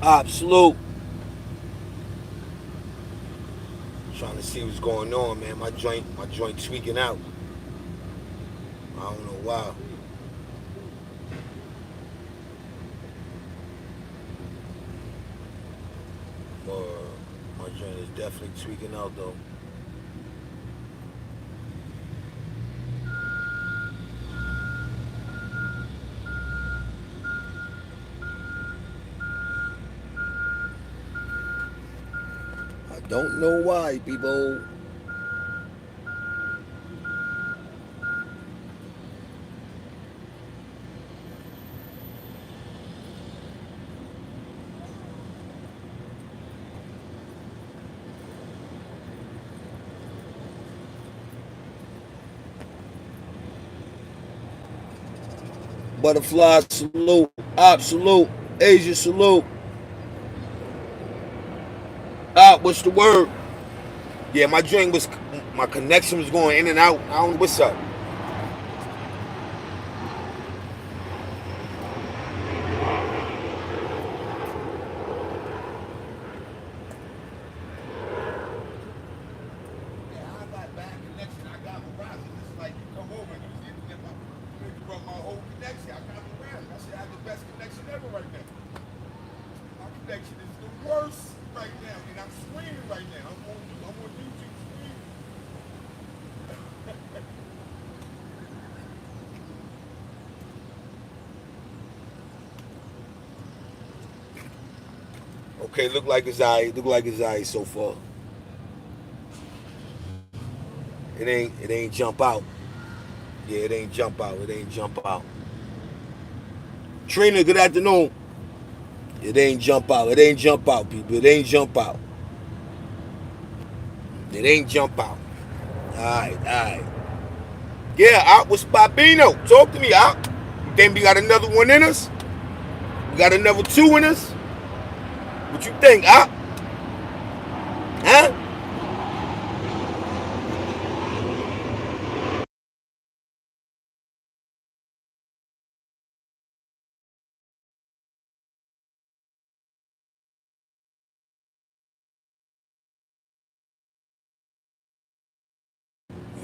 Absolute. Trying to see what's going on, man. My joint tweaking out. I don't know why. But my joint is definitely tweaking out though. I don't know why, people. Butterfly salute, absolute, Asia salute. What's the word? Yeah, my connection was going in and out. I don't know what's up. Yeah, I got bad connection. I got Verizon. It's like you come over and you run my whole connection. I got Verizon. I should have the best connection ever right now. My connection is the worst right now, and I'm screaming right now. I'm on YouTube screaming. Okay, look like it's alright. Look like it's alright so far. It ain't jump out. Yeah, it ain't jump out. It ain't jump out. Trina, good afternoon. It ain't jump out. It ain't jump out, people. It ain't jump out. It ain't jump out. Alright, alright. Yeah, out with Spabino. Talk to me, out. You think we got another one in us? We got another two in us? What you think, out? Huh?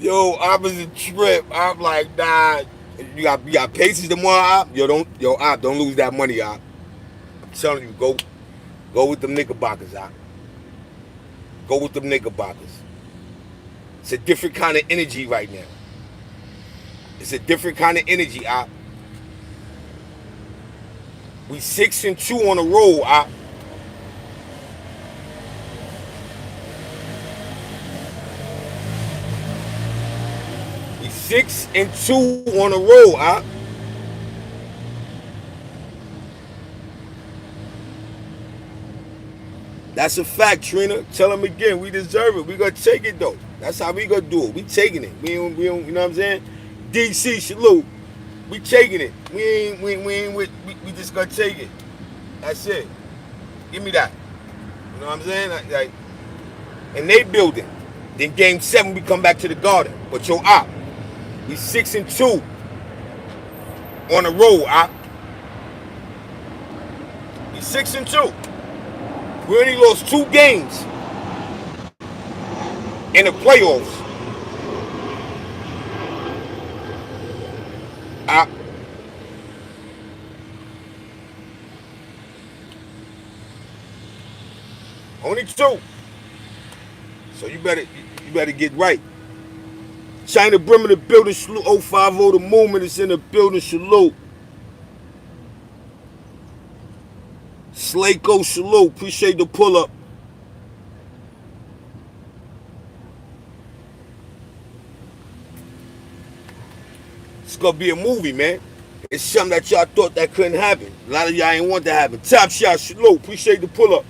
Yo, I was a trip. I'm like, nah. You got paces tomorrow, op? Don't lose that money, op. I'm telling you, go with them Knickerbockers, op. Go with them Knickerbockers. It's a different kind of energy right now. It's a different kind of energy, op. We 6-2 on a roll, op. We 6-2 on a roll, op. That's a fact, Trina. Tell them again, we deserve it. We gonna take it though. That's how we gonna do it. We taking it. We don't, you know what I'm saying? DC salute. We taking it. We just gonna take it. That's it. Give me that. You know what I'm saying? Like, and they building. Then game 7 we come back to the Garden. But yo, op, we 6-2 on the road, op. We 6-2. We only lost 2 games in the playoffs. Op. Only 2. So you better get right. China Brim in the building, salute 050, the movement is in the building, salute. Slayko, salute, appreciate the pull up. It's gonna be a movie, man. It's something that y'all thought that couldn't happen. A lot of y'all ain't want that to happen. Top shot, salute, appreciate the pull up.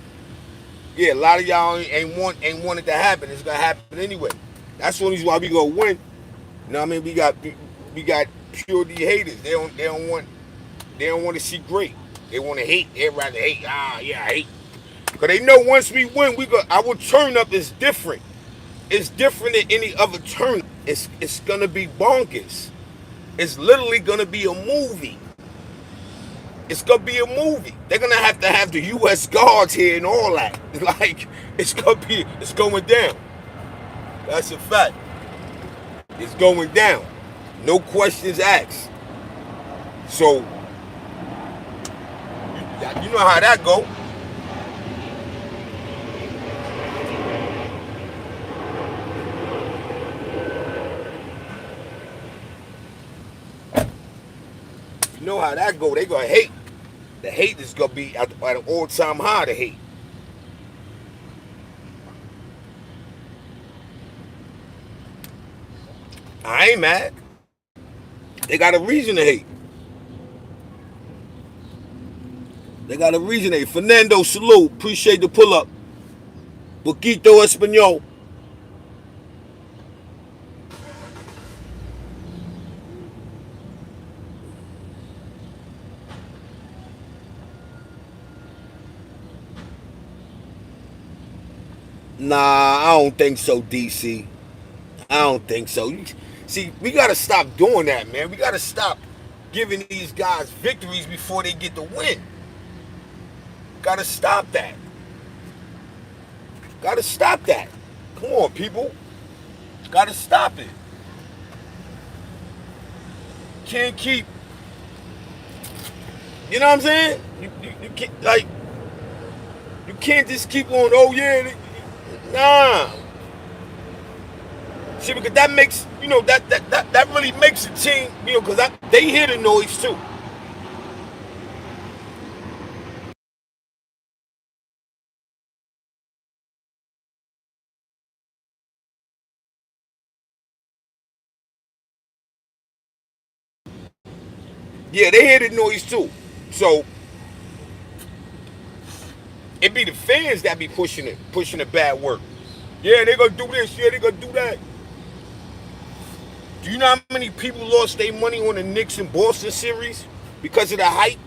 Yeah, a lot of y'all ain't want it to happen. It's gonna happen anyway. That's one reason why we gonna win. You know what I mean? We got purity haters. They don't want to see great. They want to hate. They rather hate. Yeah, I hate. Cause they know once we win, our turn up is different. It's different than any other turn up. It's gonna be bonkers. It's literally gonna be a movie. It's gonna be a movie. They're gonna have to have the U.S. guards here and all that. Like it's going down. That's a fact. It's going down. No questions asked. So you know how that go. You know how that go. They gonna hate. The hate is gonna be at an all-time high. The hate. I ain't mad. They got a reason to hate. They got a reason to hate. Fernando, salute. Appreciate the pull up. Poquito Espanol. Nah, I don't think so, DC. I don't think so. See, we gotta stop doing that, man. We gotta stop giving these guys victories before they get the win. Gotta stop that. Gotta stop that. Come on, people. Gotta stop it. Can't keep. You know what I'm saying? You can't, like, you can't just keep on. Oh yeah, nah. See, because that makes, that really makes a team, because they hear the noise too. Yeah, they hear the noise too. So it be the fans that be pushing the bad work. Yeah, they gonna do this. Yeah, they gonna do that. Do you know how many people lost their money on the Knicks and Boston series because of the hype?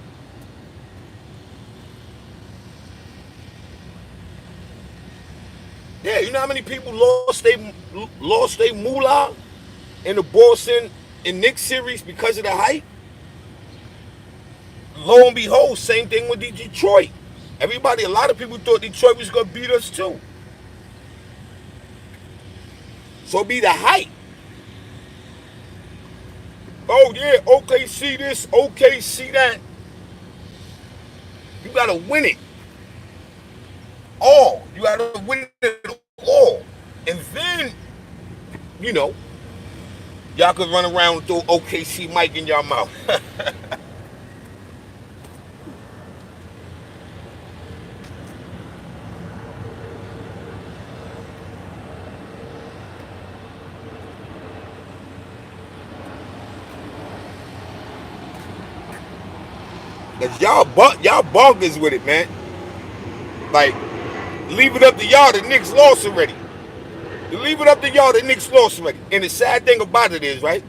Yeah, you know how many people lost their moolah in the Boston and Knicks series because of the hype? Lo and behold, same thing with Detroit. A lot of people thought Detroit was gonna beat us too. So it be the hype. Oh yeah, OKC this, OKC that. You gotta win it all. You gotta win it all. And then, y'all could run around and throw OKC mic in your mouth. Cause y'all bonkers with it, man. Like, leave it up to y'all. The Knicks lost already. Leave it up to y'all. The Knicks lost already. And the sad thing about it is, right?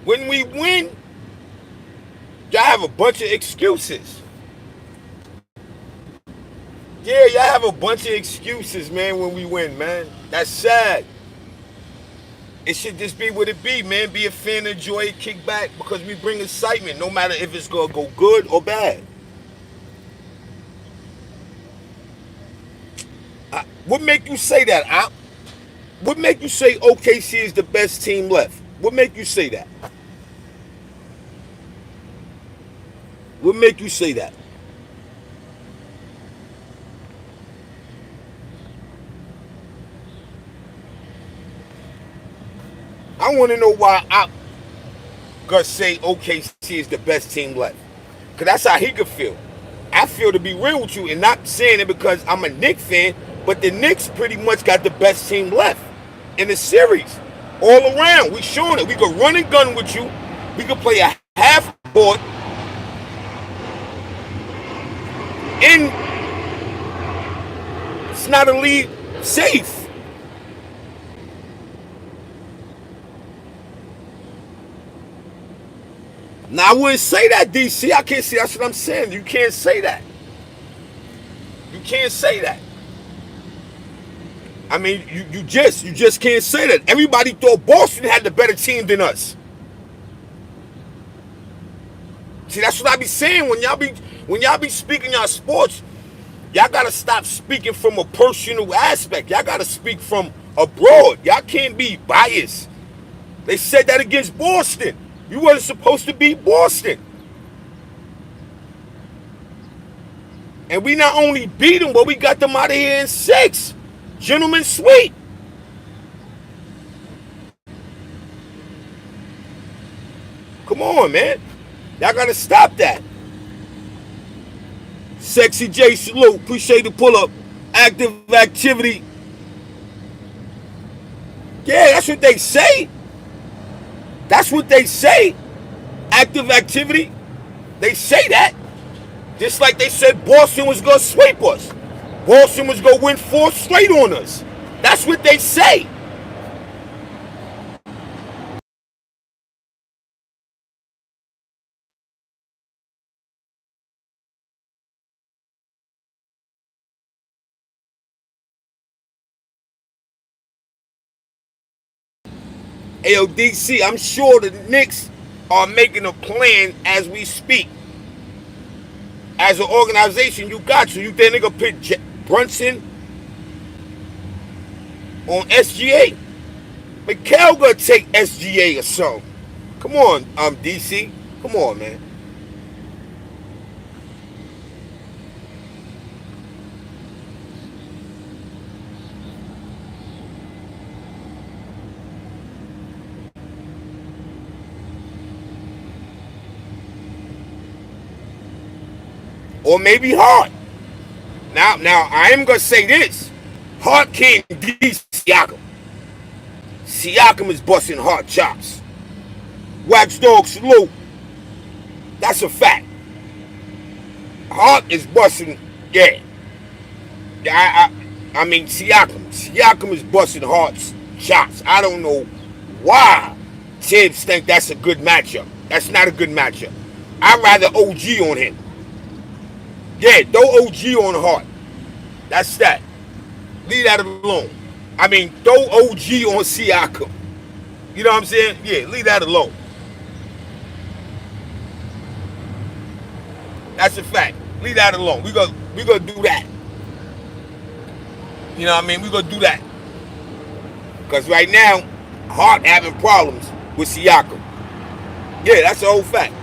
When we win, y'all have a bunch of excuses. Yeah, y'all have a bunch of excuses, man, when we win, man. That's sad. It should just be what it be, man. Be a fan, enjoy it, kick back, because we bring excitement, no matter if it's gonna go good or bad. What make you say that? What make you say OKC is the best team left? What make you say that? What make you say that? I want to know why I gonna say OKC is the best team left. Because that's how he could feel. I feel, to be real with you, and not saying it because I'm a Knicks fan, but the Knicks pretty much got the best team left in the series. All around. We showing it. We could run and gun with you. We could play a half court. And it's not a lead safe. Now, I wouldn't say that, DC. I can't say that's what I'm saying. You can't say that. You can't say that. I mean, you just can't say that. Everybody thought Boston had the better team than us. See, that's what I be saying when y'all be speaking y'all sports. Y'all gotta stop speaking from a personal aspect. Y'all gotta speak from abroad. Y'all can't be biased. They said that against Boston. You wasn't supposed to beat Boston. And we not only beat them, but we got them out of here in 6. Gentlemen sweep. Come on, man. Y'all gotta stop that. Sexy J salute. Appreciate the pull up. Active activity. Yeah, that's what they say. That's what they say. Active activity. They say that. Just like they said Boston was going to sweep us. Boston was going to win 4 straight on us. That's what they say. AODC, I'm sure the Knicks are making a plan as we speak. As an organization, you got to. You think they're going to put Brunson on SGA? McHale going to take SGA or something. Come on, DC. Come on, man. Or maybe Hart. Now I am gonna say this: Hart can't beat Siakam. Siakam is busting Hart chops. Wax dog salute. That's a fact. Hart is busting. Yeah. I mean Siakam. Siakam is busting Hart's chops. I don't know why Tibbs think that's a good matchup. That's not a good matchup. I'd rather OG on him. Yeah, throw OG on Hart. That's that. Leave that alone. I mean, throw OG on Siakam. You know what I'm saying? Yeah, leave that alone. That's a fact. Leave that alone. We gonna do that. You know what I mean? We gonna do that. Because right now, Hart having problems with Siakam. Yeah, that's the whole fact.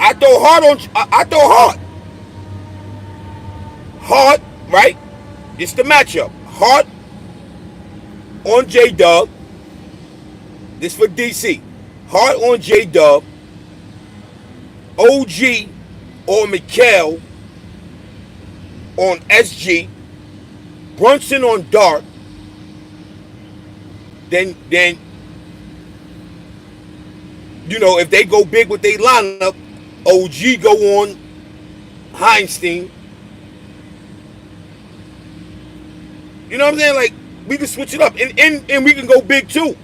I throw Hart on. I throw Hart. Hart, right? It's the matchup. Hart on J Dub. This for DC. Hart on J Dub. OG or McHale on SG. Brunson on Dart. Then you know, if they go big with their lineup, OG go on Heinstein. You know what I'm saying? Like, we can switch it up. And we can go big too.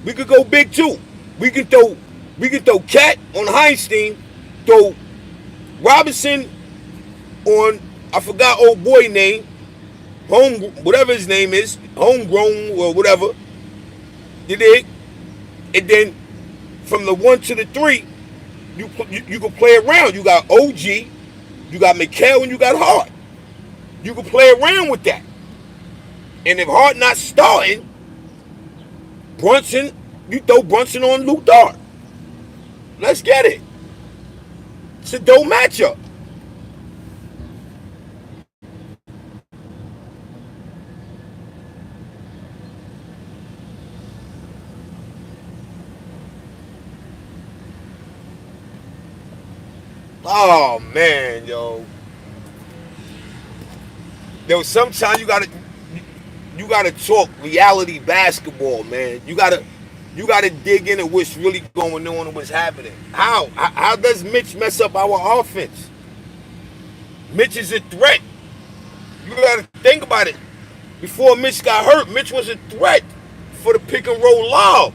We could go big too. We can throw Cat on Heinstein, throw Robinson on, I forgot old boy name, whatever his name is, homegrown or whatever. You dig? And then from the 1 to the 3, you can play around. You got OG, you got McHale, and you got Hart. You can play around with that. And if Hart not starting, Brunson, you throw Brunson on Luke Dart. Let's get it. It's a dope matchup. Oh man, yo. Sometimes you gotta talk reality basketball, man. You gotta dig into what's really going on and what's happening. How does Mitch mess up our offense? Mitch is a threat. You gotta think about it. Before Mitch got hurt, Mitch was a threat for the pick and roll lob.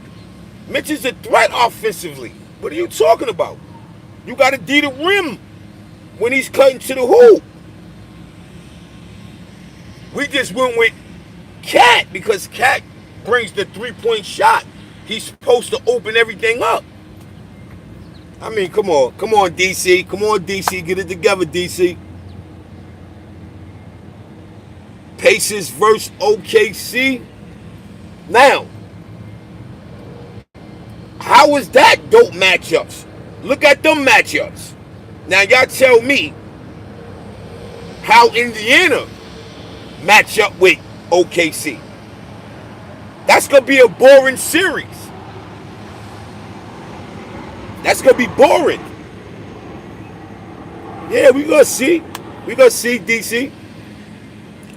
Mitch is a threat offensively. What are you talking about? You got to D the rim when he's cutting to the hoop. We just went with Cat because Cat brings the 3-point shot. He's supposed to open everything up. I mean, come on, DC, come on, DC, get it together, DC. Pacers versus OKC. Now, how is that dope matchups? Look at them matchups. Now, y'all tell me how Indiana match up with OKC. That's going to be a boring series. That's going to be boring. Yeah, we going to see. We going to see, DC.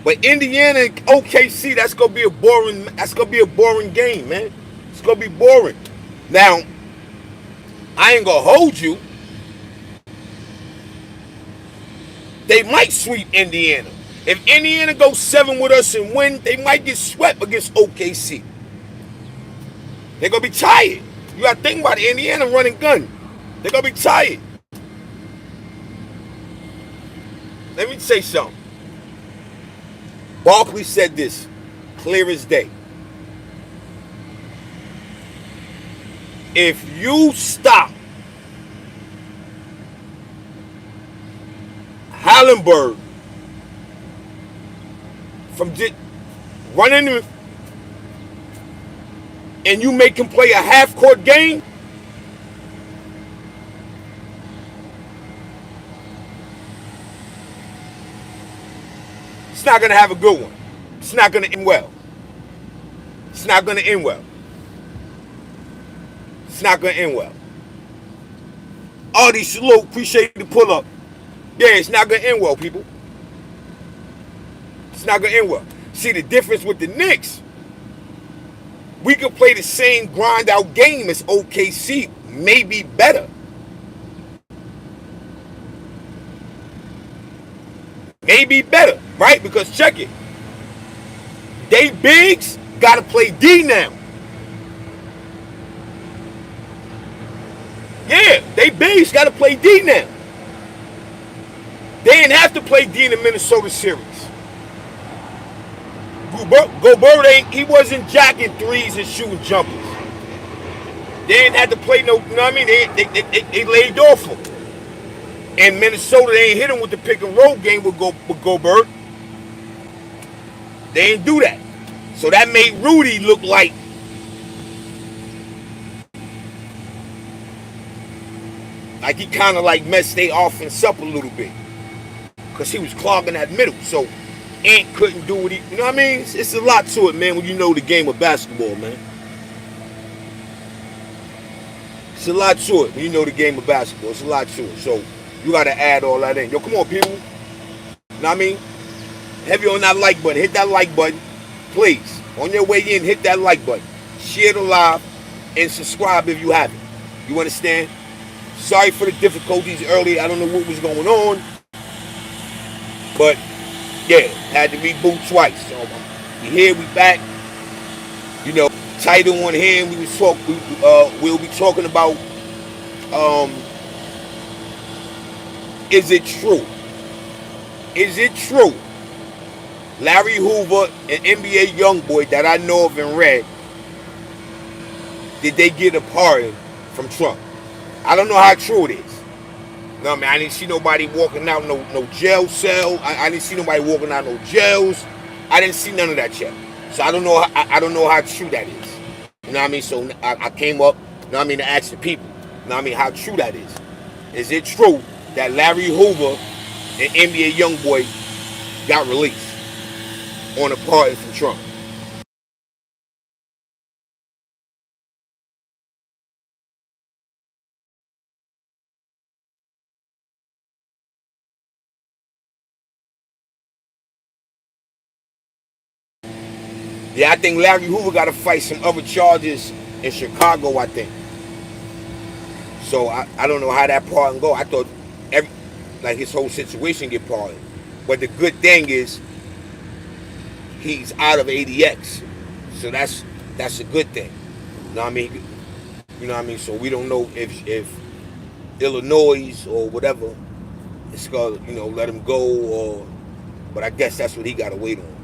But Indiana and OKC, that's going to be a boring game, man. It's going to be boring. Now, I ain't going to hold you. They might sweep Indiana. If Indiana goes 7 with us and win, they might get swept against OKC. They're going to be tired. You got to think about it. Indiana running gun. They're going to be tired. Let me say something. Barkley said this, clear as day. If you stop Hallenberg from just running and you make him play a half-court game, it's not going to have a good one. It's not going to end well. It's not going to end well. It's not going to end well. Artie, salute. Appreciate the pull-up. Yeah, it's not going to end well, people. It's not going to end well. See, the difference with the Knicks, we could play the same grind-out game as OKC, maybe better. Maybe better, right? Because check it. They bigs got to play D now. Yeah, they bigs got to play D now. They didn't have to play D in the Minnesota series. Gobert he wasn't jacking threes and shooting jumpers. They didn't have to play no, you know what I mean? They laid off him. And Minnesota, they ain't hit him with the pick and roll game with Gobert. They didn't do that. So that made Rudy look like he kind of like messed their offense up a little bit. Because he was clogging that middle. So Ant couldn't do what he, you know what I mean? It's a lot to it, man, when you know the game of basketball, man. It's a lot to it when you know the game of basketball. It's a lot to it. So you got to add all that in. Yo, come on, people. You know what I mean? Heavy on that like button. Hit that like button. Please. On your way in, hit that like button. Share the live and subscribe if you haven't. You understand? Sorry for the difficulties earlier. I don't know what was going on. But, yeah, had to reboot twice. So, we here, we back. You know, title on hand, we'll be talking about, is it true? Is it true? Larry Hoover, an NBA YoungBoy that I know of and read, did they get a pardon from Trump? I don't know how true it is. No, man, I didn't see nobody walking out no jail cell. I didn't see nobody walking out no jails. I didn't see none of that yet. So I don't know. I don't know how true that is. You know what I mean? So I came up. You know what I mean, to ask the people. You know what I mean, how true that is? Is it true that Larry Hoover, an NBA YoungBoy, got released on a pardon from Trump? Yeah, I think Larry Hoover got to fight some other charges in Chicago, I think. So I don't know how that pardon go. I thought his whole situation get pardoned. But the good thing is he's out of ADX. So that's a good thing. You know what I mean? You know what I mean? So we don't know if Illinois or whatever, it's gonna, let him go. Or, but I guess that's what he got to wait on.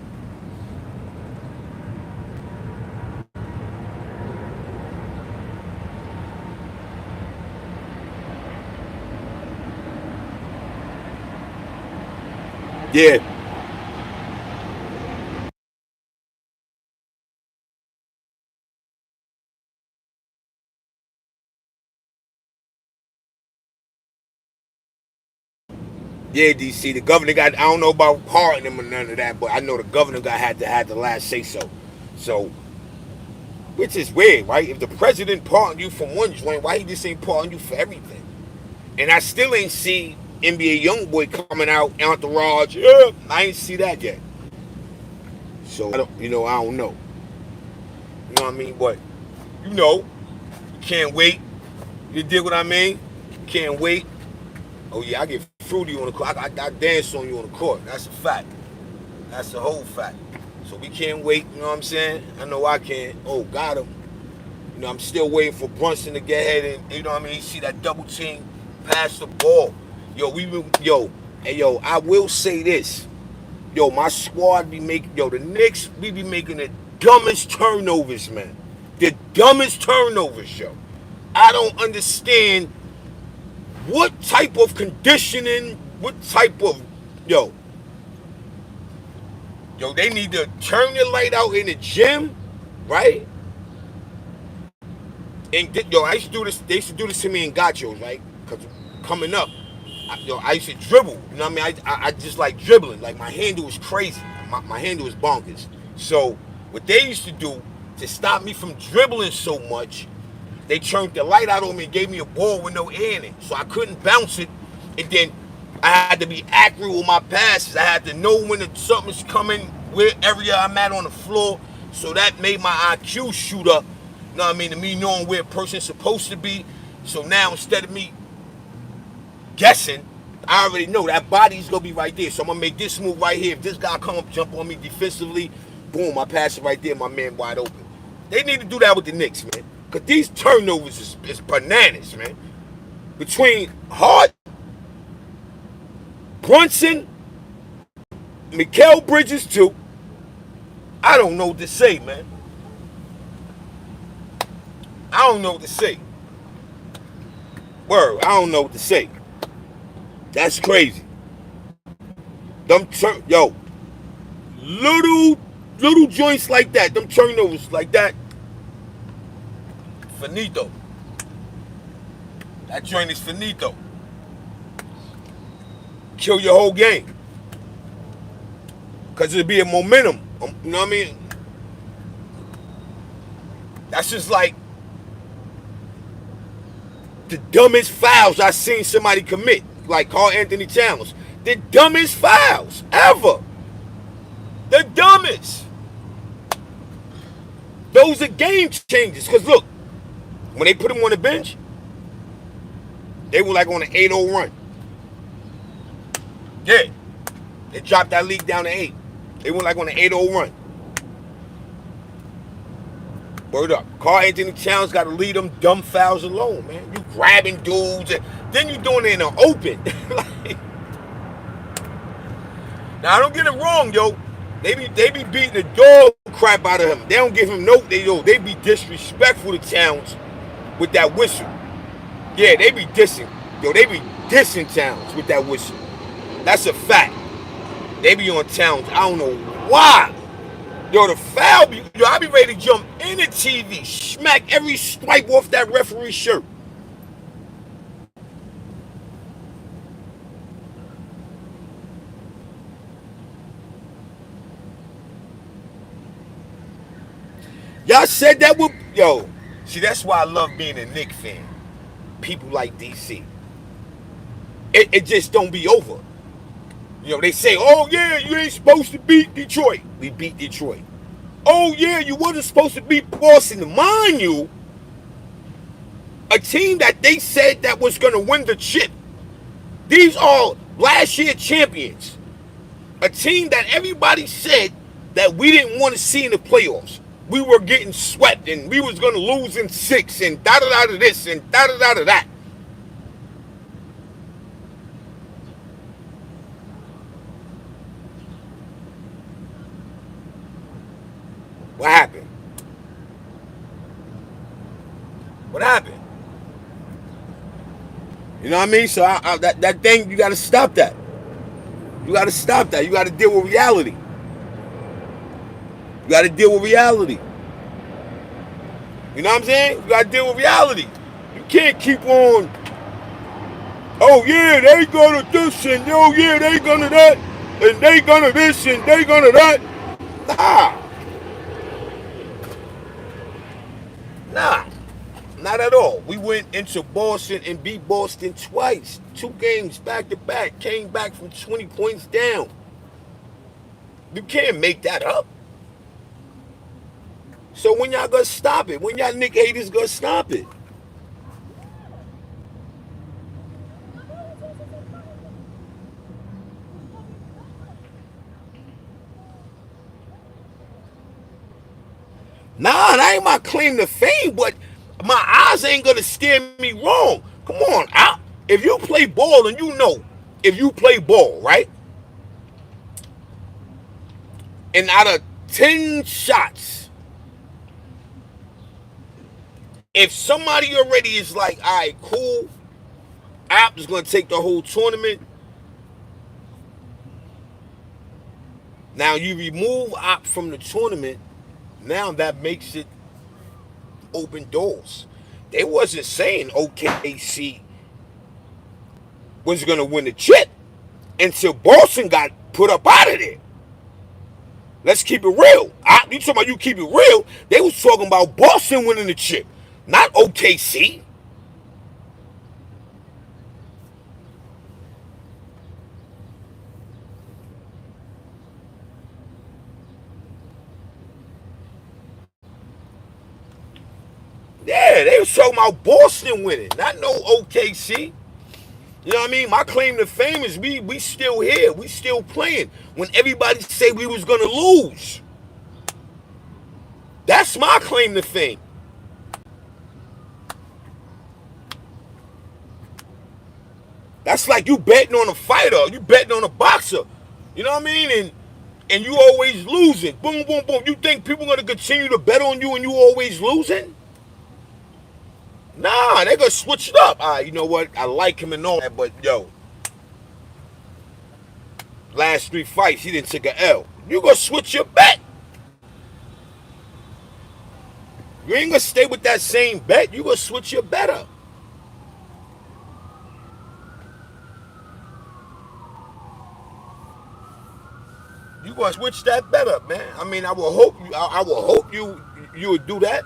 Yeah, yeah, DC. The governor got. I don't know about pardoning him or none of that, but I know the governor got had the last say so. So, which is weird, right? If the president pardoned you from one joint, why he just ain't pardon you for everything? And I still ain't see NBA YoungBoy coming out, Entourage. Yeah, I ain't see that yet. So I don't know. You know what I mean? But you know, can't wait. You dig what I mean? Can't wait. Oh yeah, I get fruity on the court. I dance on you on the court. That's a fact. That's the whole fact. So we can't wait. You know what I'm saying? I know I can. Oh, got him. I'm still waiting for Brunson to get ahead and what I mean. See that double team, pass the ball. I will say this. My squad be making, the Knicks, we be making the dumbest turnovers, man. The dumbest turnovers, yo. I don't understand what type of conditioning, what type of, yo, they need to turn the light out in the gym, right? And I used to do this. They used to do this to me in gachos, right? Because coming up, I used to dribble. You know what I mean? I just like dribbling. Like my handle was crazy. My handle was bonkers. So what they used to do to stop me from dribbling so much, they turned the light out on me and gave me a ball with no air in it, so I couldn't bounce it. And then I had to be accurate with my passes. I had to know when something's coming, where area I'm at on the floor. So that made my IQ shoot up. You know what I mean? To me knowing where a person's supposed to be. So now instead of me guessing, I already know that body's gonna be right there. So I'm gonna make this move right here. If this guy come up, jump on me defensively, boom, I pass it right there, my man wide open. They need to do that with the Knicks, man. Because these turnovers is bananas, man. Between Hart, Brunson, Mikal Bridges too, I don't know what to say, man. I don't know what to say. Word, I don't know what to say. That's crazy. Little joints like that, them turnovers like that, finito. That joint is finito. Kill your whole game. Because it'll be a momentum. You know what I mean? That's just like the dumbest fouls I seen somebody commit. Like Carl Anthony Towns. The dumbest fouls ever. The dumbest. Those are game changers. Because look, when they put him on the bench, they were like on an 8-0 run. Yeah. They dropped that league down to 8. They went like on an 8-0 run. Word up. Carl Anthony Towns got to leave them dumb fouls alone, man. You grabbing dudes, and then you doing it in the open. Like, now, don't get it wrong, yo. They be beating the dog crap out of him. They don't give him no. They be disrespectful to Towns with that whistle. Yeah, they be dissing. They be dissing Towns with that whistle. That's a fact. They be on Towns. I don't know why. The foul be, I be ready to jump in the TV, smack every stripe off that referee's shirt. Y'all said that would, see, that's why I love being a Knicks fan. People like DC. It just don't be over. They say, oh yeah, you ain't supposed to beat Detroit. We beat Detroit. Oh yeah, you wasn't supposed to beat Boston. Mind you, a team that they said that was going to win the chip. These are last year champions. A team that everybody said that we didn't want to see in the playoffs. We were getting swept and we was going to lose in 6 and da-da-da-da this and da-da-da-da that. What happened? What happened? You know what I mean? So that thing, you got to stop that. You got to stop that. You got to deal with reality. You got to deal with reality. You know what I'm saying? You got to deal with reality. You can't keep on. Oh yeah, they gonna this and oh yeah, they gonna that and they gonna this and they gonna that. Nah, nah, not at all. We went into Boston and beat Boston twice, 2 games back to back. Came back from 20 points down. You can't make that up. So when y'all gonna stop it? When y'all Nick haters gonna stop it? Nah, that ain't my claim to fame, but my eyes ain't gonna steer me wrong. Come on, if you play ball and you know, if you play ball, right? And out of 10 shots, if somebody already is like, all right, cool, App is gonna take the whole tournament. Now you remove App from the tournament, now that makes it open doors. They wasn't saying OKC was gonna win the chip until Boston got put up out of there. Let's keep it real. You talking about you keep it real? They was talking about Boston winning the chip, not OKC. Yeah, they was talking about Boston winning, not no OKC. You know what I mean? My claim to fame is we still here. We still playing. When everybody say we was gonna lose. That's my claim to fame. That's like you betting on a fighter, you betting on a boxer. You know what I mean? And you always losing. Boom, boom, boom. You think people gonna continue to bet on you and you always losing? Nah, they gonna switch it up. You know what? I like him and all that, but yo, last 3 fights he didn't take a L. You gonna switch your bet? You ain't gonna stay with that same bet. You gonna switch your bet up. You gonna switch that bet up, man. I mean, I will hope you. I will hope you would do that.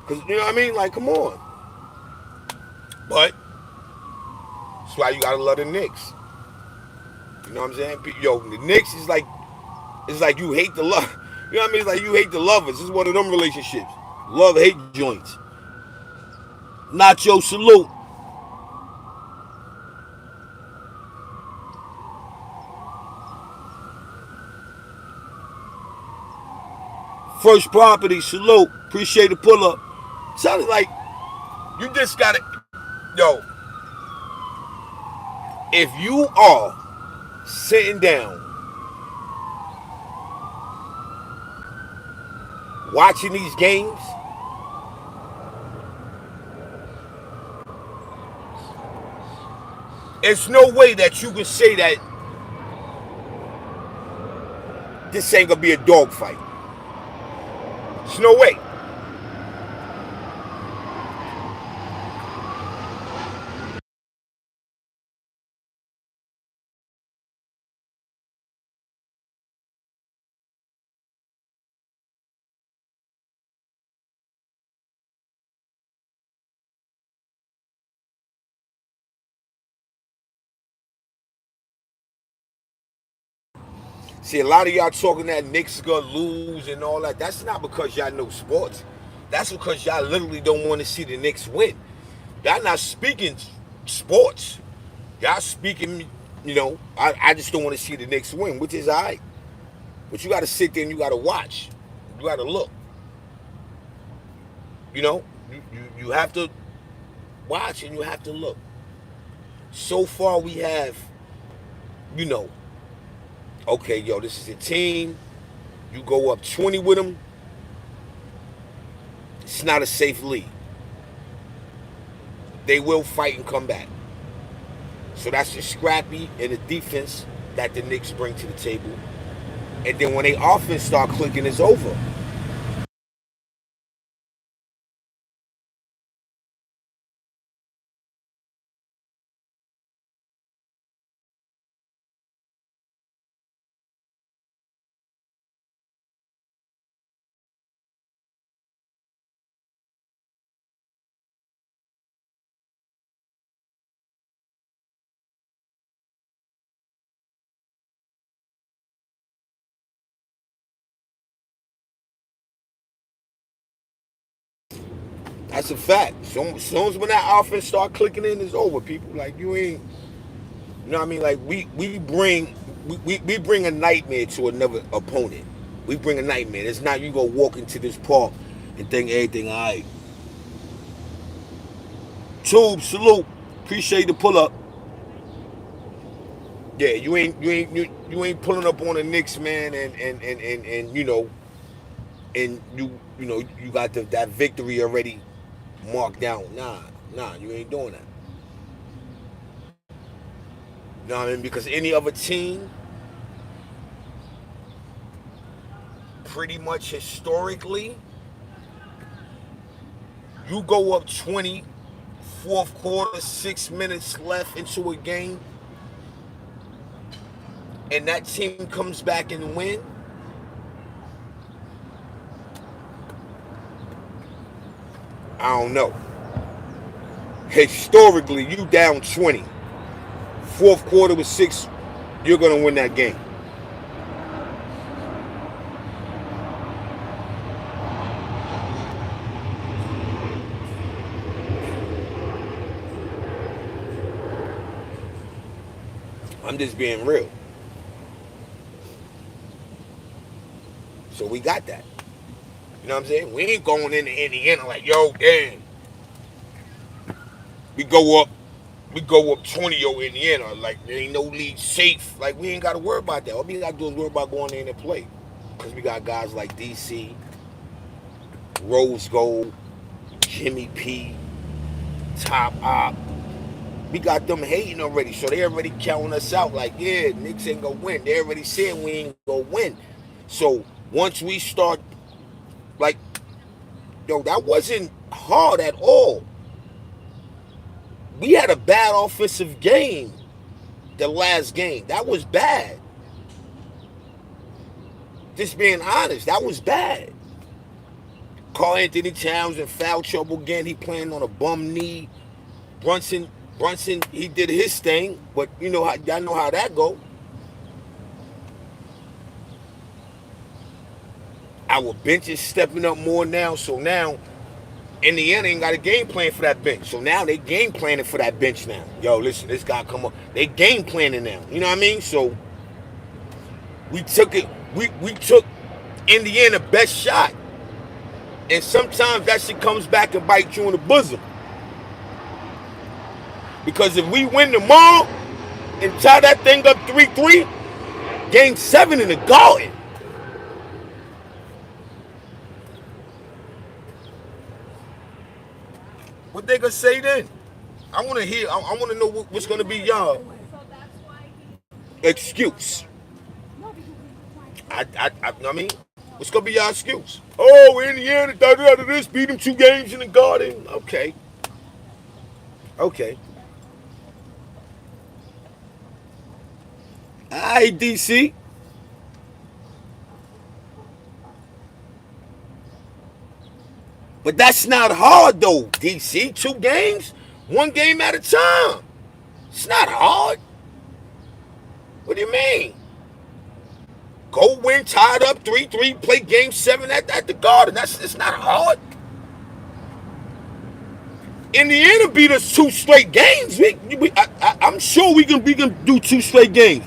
Cause you know what I mean. Like, come on. But that's why you gotta love the Knicks. You know what I'm saying? Yo, the Knicks is like, it's like you hate the love. You know what I mean? It's like you hate the lovers. This is one of them relationships. Love hate joints. Nacho salute. First property salute. Appreciate the pull up. Sounded like you just gotta, yo. If you are sitting down watching these games, it's no way that you can say that this ain't gonna be a dogfight. There's no way. See, a lot of y'all talking that Knicks gonna lose and all that. That's not because y'all know sports. That's because y'all literally don't want to see the Knicks win. Y'all not speaking sports. Y'all speaking, I just don't want to see the Knicks win, which is all right. But you got to sit there and you got to watch. You got to look. You know, you have to watch and you have to look. So far, we have, okay, yo, this is a team. You go up 20 with them. It's not a safe league. They will fight and come back. So that's the scrappy and the defense that the Knicks bring to the table. And then when they offense start clicking, it's over. That's a fact. So soon as when that offense start clicking in, it's over. People like you ain't. You know what I mean? Like we bring a nightmare to another opponent. We bring a nightmare. It's not you go walk into this park and think everything all right. Tube, salute. Appreciate the pull up. Yeah, you ain't pulling up on the Knicks, man, and and you got that victory already marked down. Nah, you ain't doing that. You know what I mean? Because any other team, pretty much historically, you go up 20, fourth quarter, 6 minutes left into a game, and that team comes back and win. I don't know. Historically, you down 20. Fourth quarter with 6, you're going to win that game. I'm just being real. So we got that. You know what I'm saying? We ain't going into Indiana like, yo, damn. We go up we go up 20 over Indiana. Like, there ain't no league safe. Like, we ain't got to worry about that. All we got to do is worry about going in and play. Because we got guys like DC, Rose Gold, Jimmy P, Top Op. We got them hating already. So they already counting us out. Like, yeah, Knicks ain't going to win. They already said we ain't going to win. So once we start, like, yo, that wasn't hard at all. We had a bad offensive game the last game. That was bad. Just being honest, that was bad. Karl Anthony Towns in foul trouble again. He playing on a bum knee. Brunson, he did his thing, but you know how y'all know how that go. Our bench is stepping up more now, so now Indiana ain't got a game plan for that bench. So now they game planning for that bench now. Yo, listen, this guy come up. They game planning now. You know what I mean? So we took it. We took Indiana best shot. And sometimes that shit comes back and bites you in the bosom. Because if we win tomorrow and tie that thing up 3-3, game 7 in the Garden. What they gonna say then? I want to hear. I want to know what's gonna be y'all excuse. I mean, what's gonna be y'all excuse? Oh, Indiana, this beat them 2 games in the Garden. Okay. Alright, DC. But that's not hard though, DC. 2 games, 1 game at a time. It's not hard. What do you mean? Go win, tied up 3-3, play game 7 at the Garden. It's not hard. Indiana beat us 2 straight games. I'm sure we can do 2 straight games.